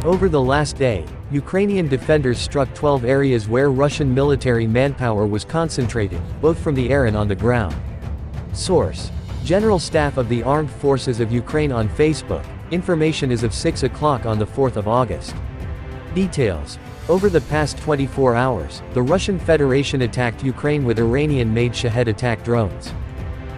Over the last day, Ukrainian defenders struck 12 areas where Russian military manpower was concentrated, both from the air and on the ground. Source: General Staff of the Armed Forces of Ukraine on Facebook. Information is of 6 o'clock on the 4th of August. Details: over the past 24 hours, the Russian Federation attacked Ukraine with Iranian-made Shahed attack drones.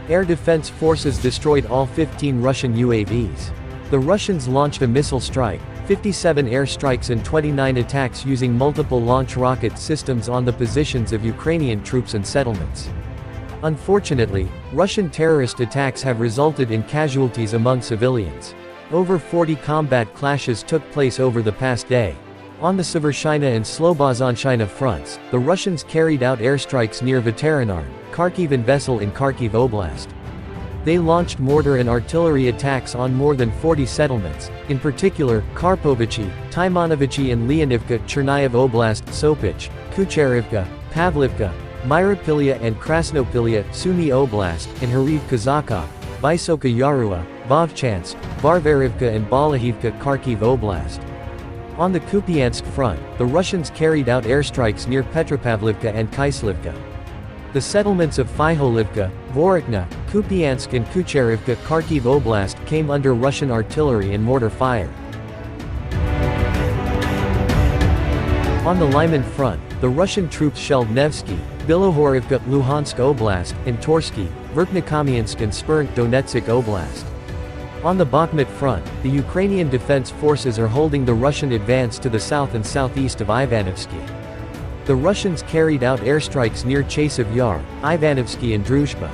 Air defense forces destroyed all 15 Russian UAVs. The Russians launched a missile strike, 57 airstrikes and 29 attacks using multiple launch rocket systems on the positions of Ukrainian troops and settlements. Unfortunately, Russian terrorist attacks have resulted in casualties among civilians. Over 40 combat clashes took place over the past day. On the Severshina and Slobozhanshina fronts, the Russians carried out airstrikes near Veterinarn, Kharkiv and Vesel in Kharkiv Oblast. They launched mortar and artillery attacks on more than 40 settlements, in particular, Karpovichi, Timonovichi and Leonivka, Chernihiv Oblast, Sopich, Kucherivka, Pavlivka, Myropilya and Krasnopilya, Sumy Oblast, and Hariv Kazakov, Vysoka Yarua, Vovchansk, Varvarivka and Balahivka, Kharkiv Oblast. On the Kupiansk front, the Russians carried out airstrikes near Petropavlivka and Kyslivka. The settlements of Fyholivka, Vorokna, Kupiansk and Kucherivka, Kharkiv Oblast came under Russian artillery and mortar fire. On the Lyman front, the Russian troops shelled Nevsky, Bilohorivka, Luhansk Oblast, and Torsky, Verkhnekamiansk and Spurnt Donetsk Oblast. On the Bakhmut front, the Ukrainian defense forces are holding the Russian advance to the south and southeast of Ivanovsky. The Russians carried out airstrikes near Chasev Yar, Ivanovsky and Druzhba.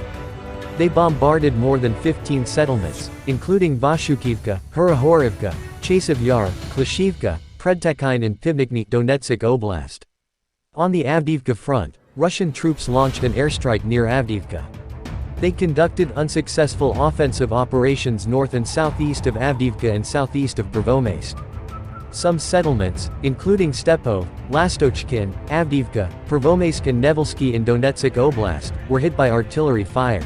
They bombarded more than 15 settlements, including Vashukivka, Hurahorivka, Chasev Yar, Klashivka, Predtekine and Pivnikny, Donetsk Oblast. On the Avdiivka front, Russian troops launched an airstrike near Avdiivka. They conducted unsuccessful offensive operations north and southeast of Avdiivka and southeast of Pervomaysk. Some settlements, including Stepov, Lastochkin, Avdiivka, Pervomaysk and Nevelsky in Donetsk Oblast, were hit by artillery fire.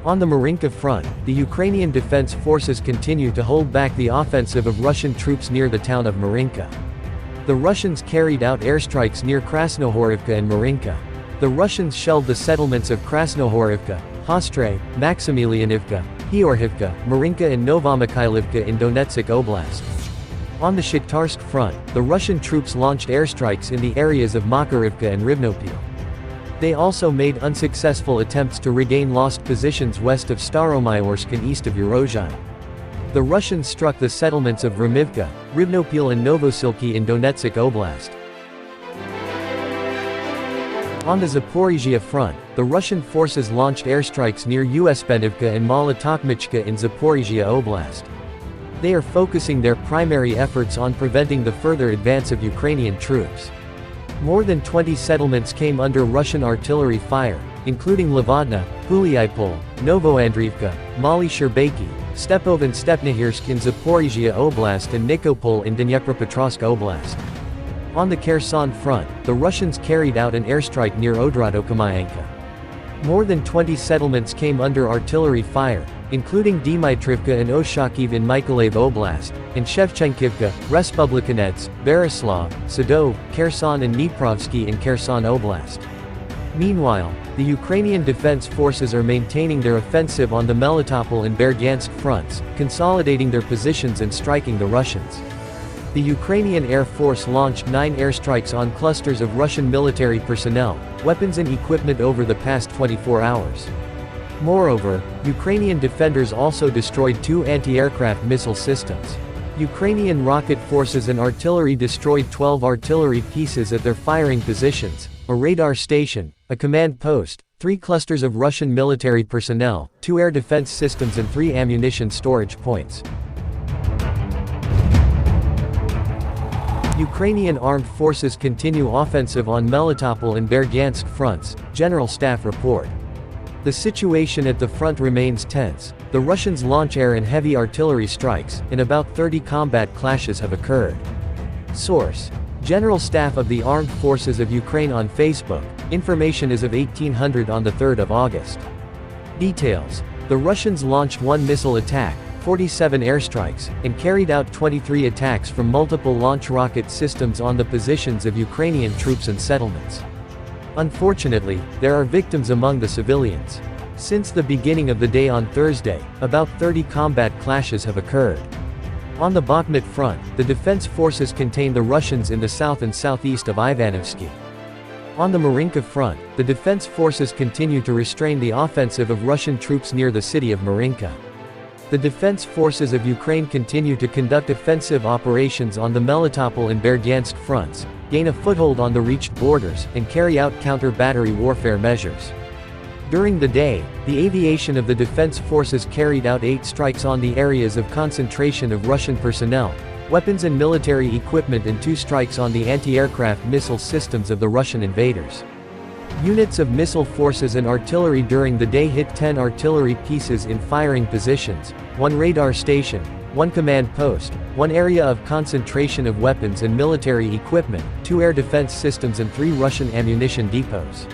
On the Marinka front, the Ukrainian defense forces continue to hold back the offensive of Russian troops near the town of Marinka. The Russians carried out airstrikes near Krasnohorivka and Marinka. The Russians shelled the settlements of Krasnohorivka, Hostre, Maximilianivka, Piorhivka, Marinka and Novomikhailivka in Donetsk Oblast. On the Shakhtarsk front, the Russian troops launched airstrikes in the areas of Makarivka and Rivnopil. They also made unsuccessful attempts to regain lost positions west of Staromyorsk and east of Urozhai. The Russians struck the settlements of Ramivka, Rivnopil and Novosilky in Donetsk Oblast. On the Zaporizhia front, the Russian forces launched airstrikes near Uspennivka and Molotokmichka in Zaporizhia Oblast. They are focusing their primary efforts on preventing the further advance of Ukrainian troops. More than 20 settlements came under Russian artillery fire, including Levodna, Huliaipol, Novoandriivka, Mali Sherbeki, Stepov and Stepnahirsk in Zaporizhia Oblast and Nikopol in Dnipropetrovsk Oblast. On the Kherson front, the Russians carried out an airstrike near Odradokamayanka. More than 20 settlements came under artillery fire, including Dmitrivka and Oshakiv in Mykolaiv Oblast, and Shevchenkivka, Respublikanets, Berislav, Sadov, Kherson and Dniprovsky in Kherson Oblast. Meanwhile, the Ukrainian defense forces are maintaining their offensive on the Melitopol and Berdyansk fronts, consolidating their positions and striking the Russians. The Ukrainian Air Force launched 9 airstrikes on clusters of Russian military personnel, weapons and equipment over the past 24 hours. Moreover, Ukrainian defenders also destroyed 2 anti-aircraft missile systems. Ukrainian rocket forces and artillery destroyed 12 artillery pieces at their firing positions, a radar station, a command post, 3 clusters of Russian military personnel, 2 air defense systems and 3 ammunition storage points. Ukrainian armed forces continue offensive on Melitopol and Berdyansk fronts, General Staff report. The situation at the front remains tense. The Russians launch air and heavy artillery strikes, and about 30 combat clashes have occurred. Source: General Staff of the Armed Forces of Ukraine on Facebook. Information is of 1800 on the 3rd of August. Details: the Russians launched 1 missile attack, 47 airstrikes, and carried out 23 attacks from multiple launch rocket systems on the positions of Ukrainian troops and settlements. Unfortunately, there are victims among the civilians. Since the beginning of the day on Thursday, about 30 combat clashes have occurred. On the Bakhmut front, the defense forces contain the Russians in the south and southeast of Ivanovsky. On the Marinka front, the defense forces continue to restrain the offensive of Russian troops near the city of Marinka. The defense forces of Ukraine continue to conduct offensive operations on the Melitopol and Berdyansk fronts, gain a foothold on the reached borders, and carry out counter-battery warfare measures. During the day, the aviation of the defense forces carried out 8 strikes on the areas of concentration of Russian personnel, weapons and military equipment, and 2 strikes on the anti-aircraft missile systems of the Russian invaders. Units of missile forces and artillery during the day hit 10 artillery pieces in firing positions, 1 radar station, 1 command post, 1 area of concentration of weapons and military equipment, 2 air defense systems, and 3 Russian ammunition depots.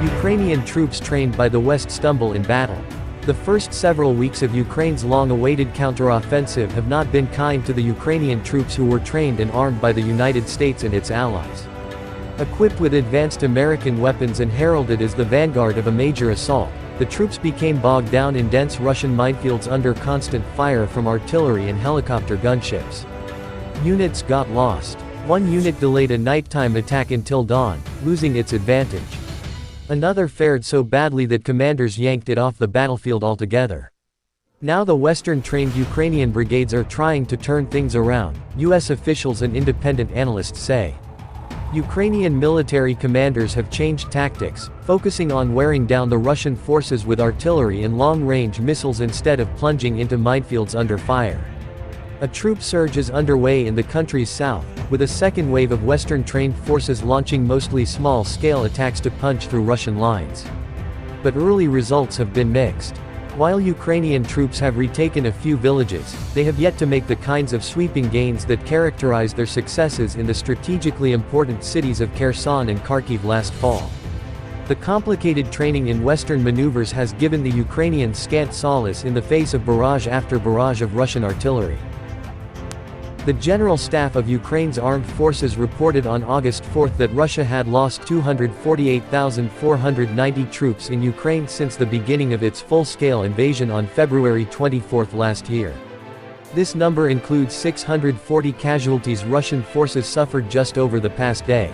Ukrainian troops trained by the West stumble in battle. The first several weeks of Ukraine's long-awaited counteroffensive have not been kind to the Ukrainian troops who were trained and armed by the United States and its allies. Equipped with advanced American weapons and heralded as the vanguard of a major assault, the troops became bogged down in dense Russian minefields under constant fire from artillery and helicopter gunships. Units got lost. 1 unit delayed a nighttime attack until dawn, losing its advantage. Another fared so badly that commanders yanked it off the battlefield altogether. Now the Western-trained Ukrainian brigades are trying to turn things around, U.S. officials and independent analysts say. Ukrainian military commanders have changed tactics, focusing on wearing down the Russian forces with artillery and long-range missiles instead of plunging into minefields under fire. A troop surge is underway in the country's south, with a second wave of Western-trained forces launching mostly small-scale attacks to punch through Russian lines. But early results have been mixed. While Ukrainian troops have retaken a few villages, they have yet to make the kinds of sweeping gains that characterized their successes in the strategically important cities of Kherson and Kharkiv last fall. The complicated training in Western maneuvers has given the Ukrainians scant solace in the face of barrage after barrage of Russian artillery. The General Staff of Ukraine's armed forces reported on August 4 that Russia had lost 248,490 troops in Ukraine since the beginning of its full-scale invasion on February 24 last year. This number includes 640 casualties Russian forces suffered just over the past day.